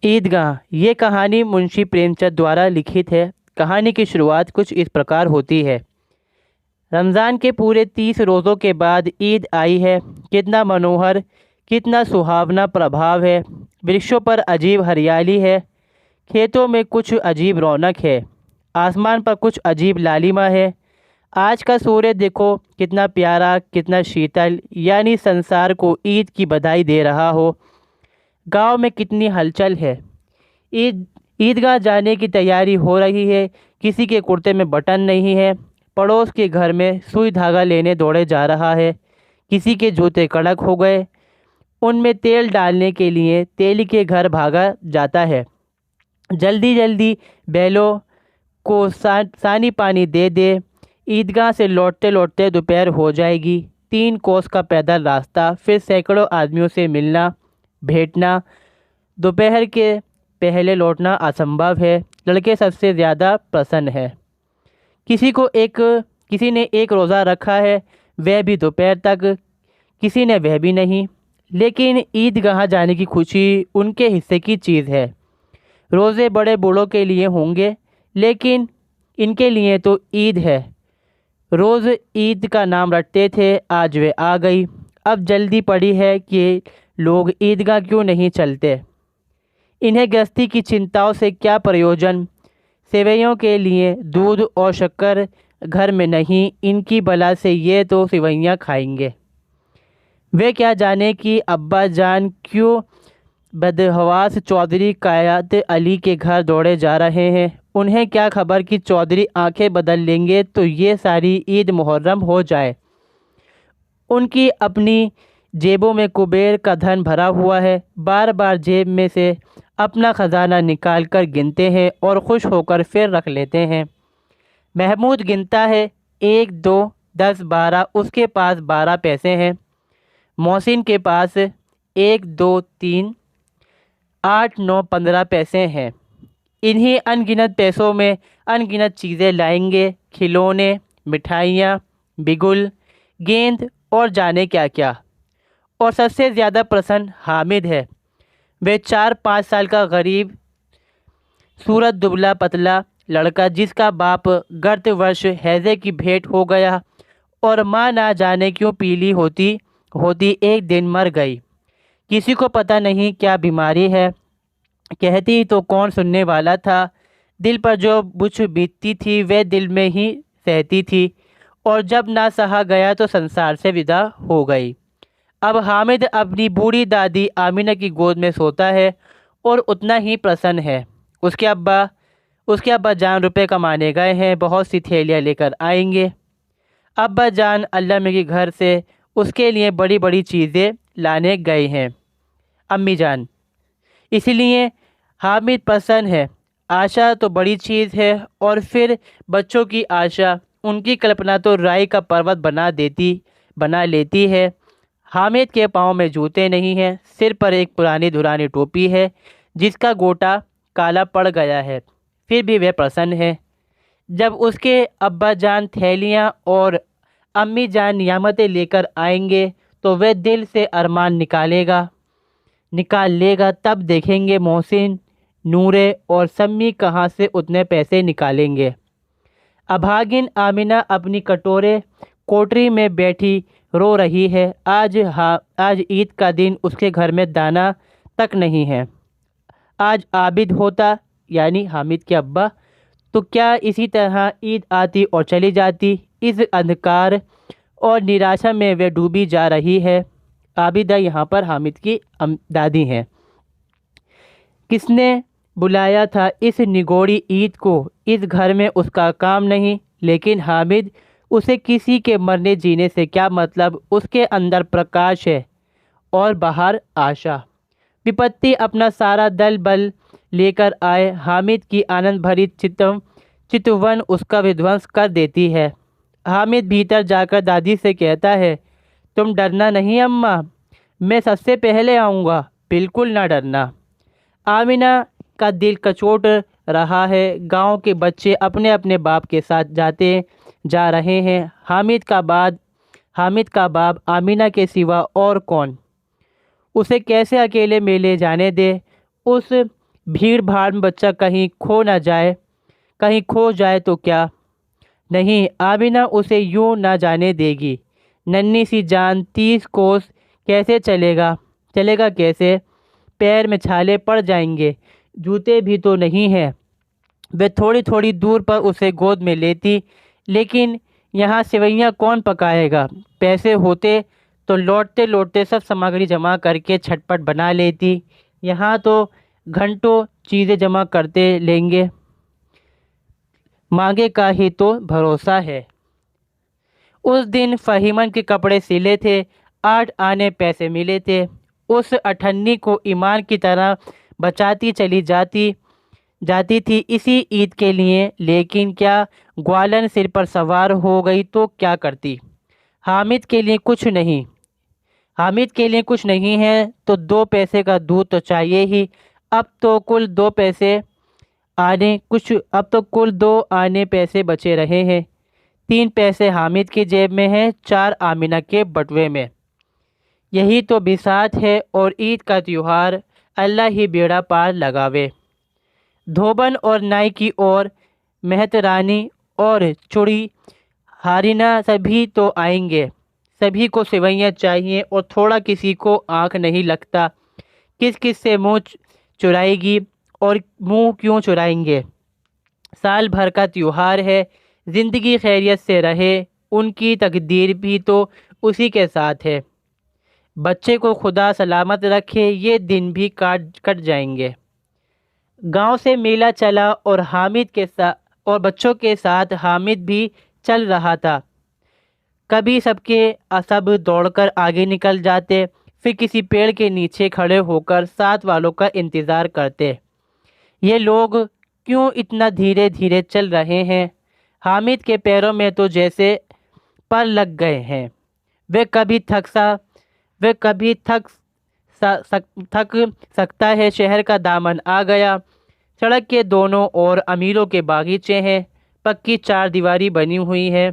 عیدگاہ یہ کہانی منشی پریم چند دوارا لکھت ہے۔ کہانی کی شروعات کچھ اس پرکار ہوتی ہے۔ رمضان کے پورے 30 روزوں کے بعد عید آئی ہے۔ کتنا منوہر، کتنا سہاونا پربھاو ہے۔ برکشوں پر عجیب ہریالی ہے، کھیتوں میں کچھ عجیب رونق ہے، آسمان پر کچھ عجیب لالیما ہے۔ آج کا سورج دیکھو کتنا پیارا، کتنا شیتل، یعنی سنسار کو عید کی بدھائی دے رہا ہو۔ گاؤں میں کتنی ہلچل ہے۔ عیدگاہ جانے کی تیاری ہو رہی ہے۔ کسی کے کرتے میں بٹن نہیں ہے، پڑوس کے گھر میں سوئی دھاگا لینے دوڑے جا رہا ہے۔ کسی کے جوتے کڑک ہو گئے، ان میں تیل ڈالنے کے لیے تیلی کے گھر بھاگا جاتا ہے۔ جلدی جلدی بیلوں کو سانی پانی دے دے۔ عیدگاہ سے لوٹتے لوٹتے دوپہر ہو جائے گی۔ 3 کوس کا پیدل راستہ، پھر سینکڑوں آدمیوں سے ملنا بھیٹنا۔ دوپہر کے پہلے لوٹنا اسمبھو ہے۔ لڑکے سب سے زیادہ پرسن ہے۔ کسی نے ایک روزہ رکھا ہے، وہ بھی دوپہر تک، کسی نے وہ بھی نہیں۔ لیکن عیدگاہ جانے کی خوشی ان کے حصے کی چیز ہے۔ روزے بڑے بوڑھوں کے لیے ہوں گے، لیکن ان کے لیے تو عید ہے۔ روز عید کا نام رٹتے تھے، آج وہ آ گئی۔ اب جلدی پڑی ہے کہ لوگ عیدگاہ کیوں نہیں چلتے۔ انہیں گرہستی کی چنتاؤں سے کیا پریوجن۔ سیویوں کے لیے دودھ اور شکر گھر میں نہیں، ان کی بلا سے یہ تو سیویاں کھائیں گے۔ وہ کیا جانے کہ ابا جان کیوں بدحواس چودھری قیات علی کے گھر دوڑے جا رہے ہیں۔ انہیں کیا خبر کہ چودھری آنکھیں بدل لیں گے تو یہ ساری عید محرم ہو جائے۔ ان کی اپنی جیبوں میں کبیر کا دھن بھرا ہوا ہے، بار بار جیب میں سے اپنا خزانہ نکال کر گنتے ہیں اور خوش ہو کر پھر رکھ لیتے ہیں۔ محمود گنتا ہے، 1 2 10 12، اس کے پاس 12 پیسے ہیں۔ محسن کے پاس 1 2 3 8 9 15 پیسے ہیں۔ انہی ان گنت پیسوں میں ان گنت چیزیں لائیں گے، کھلونے، مٹھائیاں، بگل، گیند اور جانے کیا کیا۔ اور سب سے زیادہ پرسن حامد ہے۔ وہ 4-5 سال کا غریب صورت دبلا پتلا لڑکا، جس کا باپ گرت ورش ہیضے کی بھیٹ ہو گیا اور ماں نہ جانے کیوں پیلی ہوتی ایک دن مر گئی۔ کسی کو پتہ نہیں کیا بیماری ہے، کہتی تو کون سننے والا تھا۔ دل پر جو بوجھ بیتتی تھی وہ دل میں ہی سہتی تھی، اور جب نہ سہا گیا تو سنسار سے ودا ہو گئی۔ اب حامد اپنی بوڑھی دادی آمینہ کی گود میں سوتا ہے اور اتنا ہی پرسن ہے۔ اس کے ابا جان روپے کمانے گئے ہیں، بہت سی تھیلیاں لے کر آئیں گے۔ ابا جان علامہ کے گھر سے اس کے لیے بڑی بڑی چیزیں لانے گئے ہیں۔ امی جان، اس لیے حامد پرسن ہے۔ آشا تو بڑی چیز ہے، اور پھر بچوں کی آشا، ان کی کلپنا تو رائی کا پروت بنا لیتی ہے۔ حامد کے پاؤں میں جوتے نہیں ہیں، سر پر ایک پرانی دھرانی ٹوپی ہے جس کا گوٹا کالا پڑ گیا ہے، پھر بھی وہ پرسن ہے۔ جب اس کے ابا جان تھیلیاں اور امی جان نعمتیں لے کر آئیں گے تو وہ دل سے ارمان نکال لے گا۔ تب دیکھیں گے محسن، نورے اور سمی کہاں سے اتنے پیسے نکالیں گے۔ ابھاگن آمینہ اپنی کوٹری میں بیٹھی رو رہی ہے۔ آج عید کا دن اس کے گھر میں دانہ تک نہیں ہے۔ آج عابد ہوتا، یعنی حامد کے ابا، تو کیا اسی طرح عید آتی اور چلی جاتی۔ اس اندھکار اور نراشا میں وہ ڈوبی جا رہی ہے۔ عابدہ یہاں پر حامد کی دادی ہیں۔ کس نے بلایا تھا اس نگوڑی عید کو؟ اس گھر میں اس کا کام نہیں، لیکن حامد، اسے کسی کے مرنے جینے سے کیا مطلب؟ اس کے اندر پرکاش ہے اور باہر آشا۔ وپتی اپنا سارا دل بل لے کر آئے، حامد کی آنند بھری چتون اس کا ودھوس کر دیتی ہے۔ حامد بھیتر جا کر دادی سے کہتا ہے، تم ڈرنا نہیں اماں، میں سب سے پہلے آؤں گا، بالکل نہ ڈرنا۔ آمینہ کا دل کچوٹ رہا ہے۔ گاؤں کے بچے اپنے اپنے باپ کے ساتھ جا رہے ہیں۔ حامد کا باپ آمینہ کے سوا اور کون؟ اسے کیسے اکیلے میلے جانے دے؟ اس بھیڑ بھاڑ میں بچہ کہیں کھو جائے تو کیا؟ نہیں، آمینہ اسے یوں نہ جانے دے گی۔ ننھی سی جان 30 کوس کیسے چلے گا کیسے؟ پیر میں چھالے پڑ جائیں گے، جوتے بھی تو نہیں ہیں۔ وہ تھوڑی تھوڑی دور پر اسے گود میں لیتی، لیکن یہاں سوئیاں کون پکائے گا؟ پیسے ہوتے تو لوٹتے لوٹتے سب سامگری جمع کر کے چھٹپٹ بنا لیتی، یہاں تو گھنٹوں چیزیں جمع کرتے لیں گے، مانگے کا ہی تو بھروسہ ہے۔ اس دن فہیمن کے کپڑے سلے تھے، 8 آنے پیسے ملے تھے۔ اس اٹھنی کو ایمان کی طرح بچاتی چلی جاتی تھی اسی عید کے لیے، لیکن کیا گوالن سر پر سوار ہو گئی تو کیا کرتی؟ حامد کے لیے کچھ نہیں ہے تو 2 پیسے کا دودھ تو چاہیے ہی۔ اب تو کل 2 آنے پیسے بچے رہے ہیں۔ 3 پیسے حامد کی جیب میں ہیں، 4 آمینہ کے بٹوے میں۔ یہی تو بساط ہے، اور عید کا تہوار اللہ ہی بیڑا پار لگاوے۔ دھوبن اور نائی کی اور مہترانی اور چوڑی ہارینہ سبھی تو آئیں گے، سبھی کو سوئیاں چاہیے، اور تھوڑا کسی کو آنکھ نہیں لگتا، کس سے منہ چرائے گی اور منہ کیوں چرائیں گے؟ سال بھر کا تہوار ہے، زندگی خیریت سے رہے، ان کی تقدیر بھی تو اسی کے ساتھ ہے۔ بچے کو خدا سلامت رکھے، یہ دن بھی کٹ جائیں گے۔ گاؤں سے میلہ چلا اور بچوں کے ساتھ حامد بھی چل رہا تھا۔ کبھی سب دوڑ کر آگے نکل جاتے، پھر کسی پیڑ کے نیچے کھڑے ہو کر ساتھ والوں کا انتظار کرتے۔ یہ لوگ کیوں اتنا دھیرے دھیرے چل رہے ہیں؟ حامد کے پیروں میں تو جیسے پر لگ گئے ہیں۔ وہ کبھی تھک سکتا ہے۔ شہر کا دامن آ گیا، سڑک کے دونوں اور امیروں کے باغیچے ہیں، پکی 4 دیواری بنی ہوئی ہے،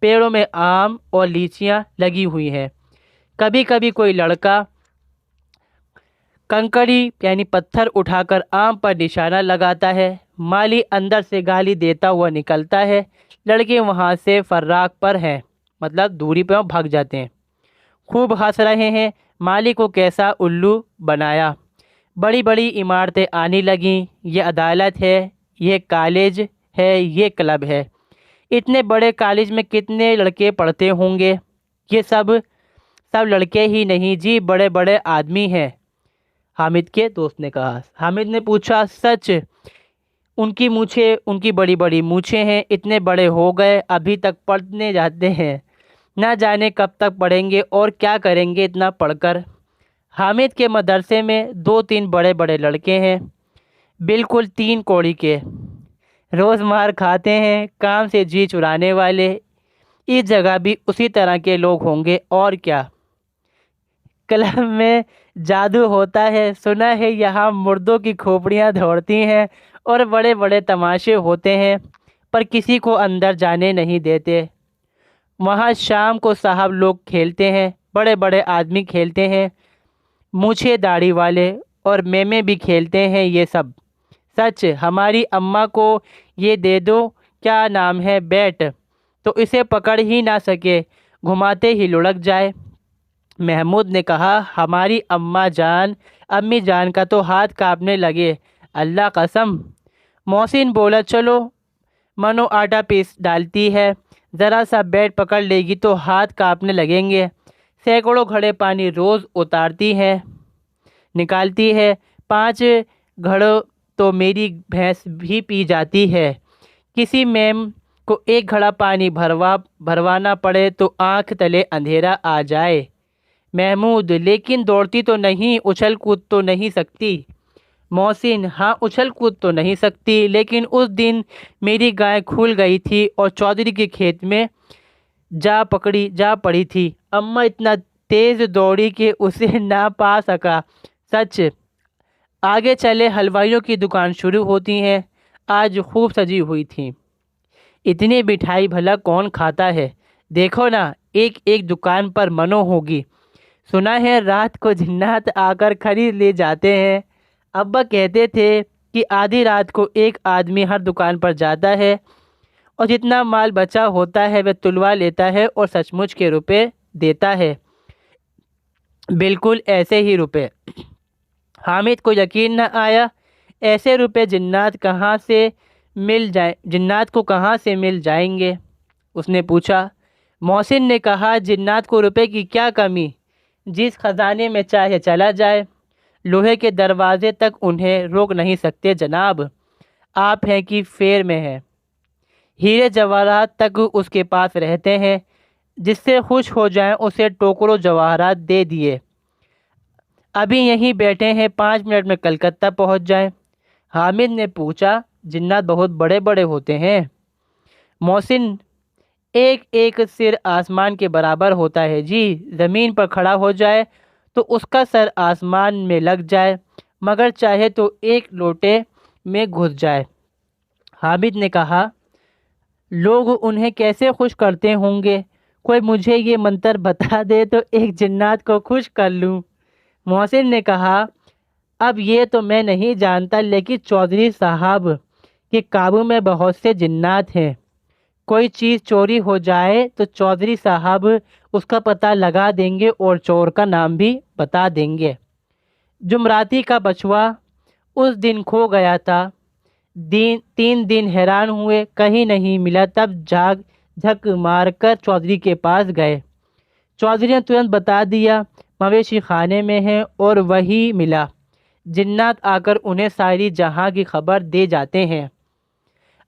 پیڑوں میں آم اور لیچیاں لگی ہوئی ہیں۔ کبھی کبھی کوئی لڑکا کنکڑی یعنی پتھر اٹھا کر آم پر نشانہ لگاتا ہے، مالی اندر سے گالی دیتا ہوا نکلتا ہے، لڑکے وہاں سے فراق پر ہیں، مطلب دوری پہ بھاگ جاتے ہیں، خوب ہنس رہے ہیں، مالی کو کیسا الو بنایا۔ بڑی بڑی عمارتیں آنے لگیں، یہ عدالت ہے، یہ کالج ہے، یہ کلب ہے۔ اتنے بڑے کالج میں کتنے لڑکے پڑھتے ہوں گے؟ یہ سب لڑکے ہی نہیں جی، بڑے بڑے آدمی ہیں، حامد کے دوست نے کہا۔ حامد نے پوچھا، سچ؟ ان کی بڑی بڑی مونچھیں ہیں، اتنے بڑے ہو گئے ابھی تک پڑھنے جاتے ہیں، نہ جانے کب تک پڑھیں گے اور کیا کریں گے اتنا پڑھ کر۔ حامد کے مدرسے میں 2-3 بڑے بڑے لڑکے ہیں، بالکل 3 کوڑی کے، روز مار کھاتے ہیں، کام سے جی چرانے والے۔ اس جگہ بھی اسی طرح کے لوگ ہوں گے، اور کیا۔ کلب میں جادو ہوتا ہے، سنا ہے یہاں مردوں کی کھوپڑیاں دوڑتی ہیں اور بڑے بڑے تماشے ہوتے ہیں، پر کسی کو اندر جانے نہیں دیتے۔ وہاں شام کو صاحب لوگ کھیلتے ہیں، بڑے بڑے آدمی کھیلتے ہیں، مونچھیں داڑھی والے، اور میمے بھی کھیلتے ہیں، یہ سب سچ۔ ہماری اماں کو یہ دے دو، کیا نام ہے، بیٹ، تو اسے پکڑ ہی نہ سکے، گھماتے ہی لڑک جائے۔ محمود نے کہا، ہماری امی جان کا تو ہاتھ کانپنے لگے، اللہ قسم۔ محسن بولا، چلو منو آٹا پیس ڈالتی ہے، ذرا سا بیٹ پکڑ لے گی تو ہاتھ کانپنے لگیں گے، سینکڑوں گھڑے پانی روز نکالتی ہے، 5 گھڑوں تو میری بھینس بھی پی جاتی ہے، کسی میم کو 1 گھڑا پانی بھروانا پڑے تو آنکھ تلے اندھیرا آ جائے۔ محمود، لیکن دوڑتی تو نہیں، اچھل کود تو نہیں سکتی؟ محسن، ہاں اچھل کود تو نہیں سکتی، لیکن اس دن میری گائے کھل گئی تھی اور چودھری کے کھیت میں جا پڑی تھی، اماں اتنا تیز دوڑی کہ اسے نہ پا سکا، سچ۔ آگے چلے، حلوائیوں کی دکان شروع ہوتی ہیں، آج خوب سجی ہوئی تھیں۔ اتنی مٹھائی بھلا کون کھاتا ہے؟ دیکھو نا، ایک دکان پر منو ہوگی، سنا ہے رات کو جنات آ کر خرید لے جاتے ہیں، ابا کہتے تھے۔ کہ آدھی رات کو ایک آدمی ہر دکان پر جاتا ہے اور جتنا مال بچا ہوتا ہے وہ تلوا لیتا ہے اور سچ مچ کے روپے دیتا ہے، بالکل ایسے ہی روپے۔ حامد کو یقین نہ آیا، ایسے روپے جنات کو کہاں سے مل جائیں گے؟ اس نے پوچھا۔ محسن نے کہا، جنات کو روپے کی کیا کمی، جس خزانے میں چاہے چلا جائے، لوہے کے دروازے تک انہیں روک نہیں سکتے جناب، آپ ہیں کہ فیر میں ہے، ہیرے جواہرات تک اس کے پاس رہتے ہیں، جس سے خوش ہو جائیں اسے ٹوکروں جواہرات دے دیے، ابھی یہیں بیٹھے ہیں، 5 منٹ میں کلکتہ پہنچ جائیں۔ حامد نے پوچھا، جنات بہت بڑے بڑے ہوتے ہیں؟ محسن، ایک ایک سر آسمان کے برابر ہوتا ہے جی، زمین پر کھڑا ہو جائے تو اس کا سر آسمان میں لگ جائے، مگر چاہے تو ایک لوٹے میں گھس جائے۔ حامد نے کہا، لوگ انہیں کیسے خوش کرتے ہوں گے؟ کوئی مجھے یہ منتر بتا دے تو ایک جنات کو خوش کر لوں۔ محسن نے کہا، اب یہ تو میں نہیں جانتا، لیکن چودھری صاحب کے قابو میں بہت سے جنات ہیں، کوئی چیز چوری ہو جائے تو چودھری صاحب اس کا پتہ لگا دیں گے اور چور کا نام بھی بتا دیں گے۔ جمراتی کا بچوا اس دن کھو گیا تھا، 3 دن حیران ہوئے، کہیں نہیں ملا، تب جھک مار کر چودھری کے پاس گئے۔ چودھری نے ترنت بتا دیا، مویشی خانے میں ہے اور وہی ملا۔ جنات آ کر انہیں ساری جہاں کی خبر دے جاتے ہیں۔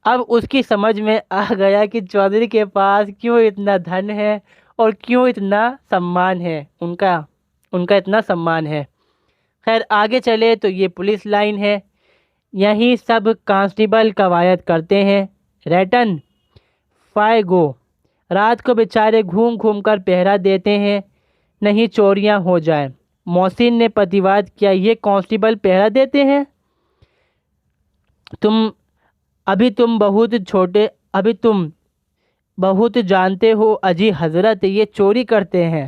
اب اس کی سمجھ میں آ گیا کہ چودھری کے پاس کیوں اتنا دھن ہے اور کیوں اتنا سمان ہے، ان کا اتنا سمان ہے۔ خیر آگے چلے تو یہ پولیس لائن ہے، یہیں سب کانسٹیبل قواعد کرتے ہیں، ریٹن فائے گو، رات کو بیچارے گھوم گھوم کر پہرا دیتے ہیں، نہیں چوریاں ہو جائیں۔ محسن نے پرتیواد کیا، یہ کانسٹیبل پہرا دیتے ہیں؟ ابھی تم بہت جانتے ہو اجی حضرت، یہ چوری کرتے ہیں،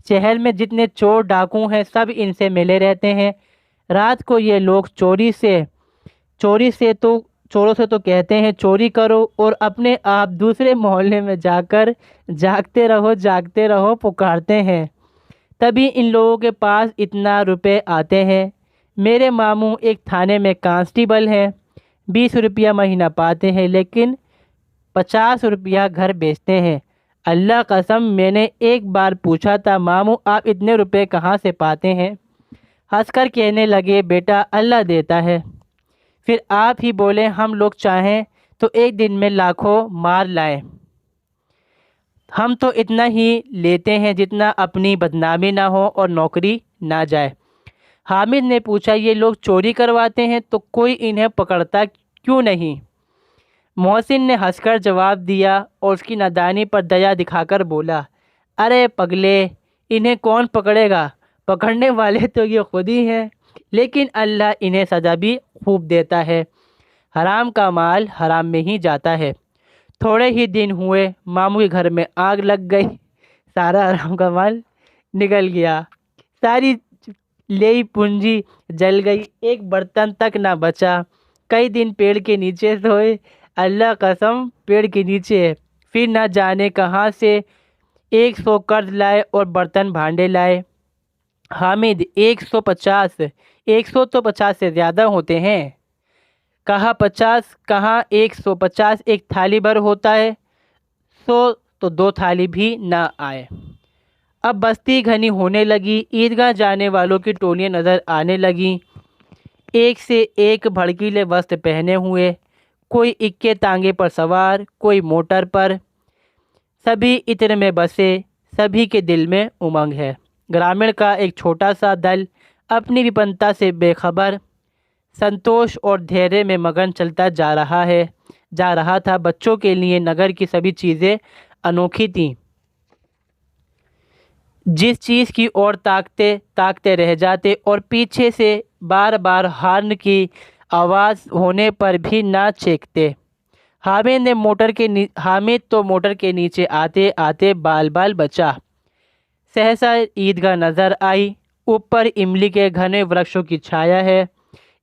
شہر میں جتنے چور ڈاکو ہیں سب ان سے ملے رہتے ہیں، رات کو یہ لوگ چوروں سے تو کہتے ہیں چوری کرو، اور اپنے آپ دوسرے محلے میں جا کر جاگتے رہو پکارتے ہیں، تبھی ان لوگوں کے پاس اتنا روپے آتے ہیں۔ میرے ماموں ایک تھانے میں کانسٹیبل ہیں، 20 روپیہ مہینہ پاتے ہیں، لیکن 50 روپیہ گھر بیچتے ہیں۔ اللہ قسم، میں نے ایک بار پوچھا تھا، ماموں آپ اتنے روپے کہاں سے پاتے ہیں؟ ہنس کر کہنے لگے، بیٹا اللہ دیتا ہے۔ پھر آپ ہی بولے، ہم لوگ چاہیں تو ایک دن میں لاکھوں مار لائیں، ہم تو اتنا ہی لیتے ہیں جتنا اپنی بدنامی نہ ہو اور نوکری نہ جائے۔ حامد نے پوچھا، یہ لوگ چوری کرواتے ہیں تو کوئی انہیں پکڑتا کیوں نہیں؟ محسن نے ہنس کر جواب دیا اور اس کی نادانی پر دیا دکھا کر بولا، ارے پگلے، انہیں کون پکڑے گا، پکڑنے والے تو یہ خود ہی ہیں، لیکن اللہ انہیں سزا بھی خوب دیتا ہے، حرام کا مال حرام میں ہی جاتا ہے۔ تھوڑے ہی دن ہوئے، ماموں کے گھر میں آگ لگ گئی، سارا حرام کا مال نکل گیا، ساری لیئی پونجی جل گئی، ایک برتن تک نہ بچا۔ کئی دن پیڑ کے نیچے سوئے، اللہ قسم پیڑ کے نیچے، پھر نہ جانے کہاں سے 100 قرض لائے اور برتن بھانڈے لائے۔ حامد، 100 تو 50 سے زیادہ ہوتے ہیں۔ کہا 50 کہاں 150، ایک تھالی بھر ہوتا ہے، 100 تو 2 تھالی بھی نہ آئے۔ اب بستی گھنی ہونے لگی، عیدگاہ جانے والوں کی ٹولیاں نظر آنے لگیں، ایک سے ایک بھڑکیلے وسط پہنے ہوئے، کوئی اکے تانگے پر سوار، کوئی موٹر پر، سبھی عطر میں بسے، سبھی کے دل میں امنگ ہے۔ گرامین کا ایک چھوٹا سا دل اپنی وپنتا سے بے خبر، سنتوش اور دھیرے میں مگن چلتا جا رہا تھا۔ بچوں کے لیے نگر کی سبھی چیزیں انوکھی تھیں، جس چیز کی اور تاکتے رہ جاتے اور پیچھے سے بار بار ہارن کی آواز ہونے پر بھی نہ چیختے۔ حامد تو موٹر کے نیچے آتے آتے بال بچا۔ سہسا عیدگاہ نظر آئی، اوپر املی کے گھنے ورکشوں کی چھایا ہے،